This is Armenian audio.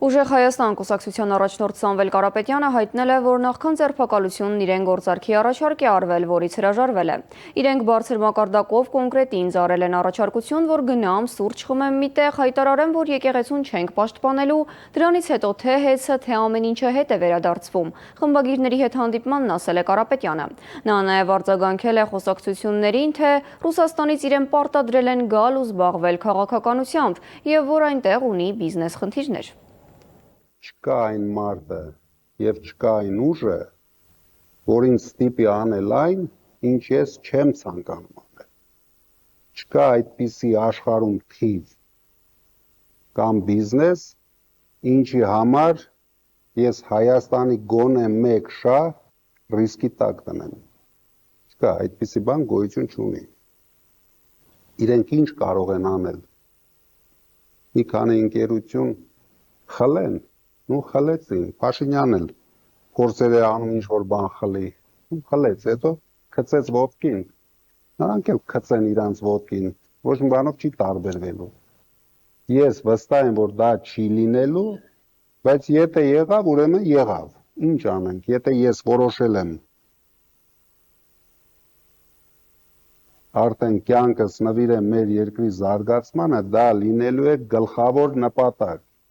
Ուժեղ Հայաստան կուսակցության առաջնորդ Սամվել Կարապետյանը հայտնել է, որ նախքան ձերբակալությունն իրեն գործարքի առաջարկ է արվել, որից հրաժարվել է։ Իրենք բարձր մակարդակով կոնկրետ ինձ արել են առաջարկություն, որ գնամ, սուրճ խմեմ մի տեղ, հայտարարեմ, որ եկեղեցուն չենք պաշտպանելու, դրանից հետո թե հեծը, թե ամեն ինչը հետ է վերադարձվում։ Խմբագիրների հետ հանդիպմանն ասել է Կարապետյանը։ Նա նաև արձագանքել է խոսակցություններին, թե Ռուսաստանից իրեն պարտադրել են գալ ու զբաղվել քաղաքականությամբ եւ որ այնտեղ ունի բիզնես խնդիրներ։ Չկա այն մարդը եւ չկա այն ուժը, որ ինձ ստիպի անել այն, ինչ ես չեմ ցանկանում անել։ Չկա այդպիսի աշխարհում թիվ կամ բիզնես, ինչի համար ես Հայաստանի գոնե մեկ շահ ռիսկի տակ տնեմ։ Չկա այդպիսի բան գոյություն չունի։ Իրենք ինչ կարող են անել։ Մի քանի ընկերություն խլեն, ու խլեցին, Փաշինյանն էլ փորձեր է անում ինչ-որ բան խլի, խլեց, հետո քծեց ոտքին, նրանք էլ քծեն իրանց ոտքին, ոչ մի բանով չի տարբերվելու։ Ես վստահ եմ, որ դա չի լինելու, բայց եթե եղավ, ուրեմն եղավ, ինչ անենք, եթե ես որոշել եմ արդեն կյանքս նվիրեմ մեր երկրի զարգացմանը, դա լինելու է գլխավոր նպատակ։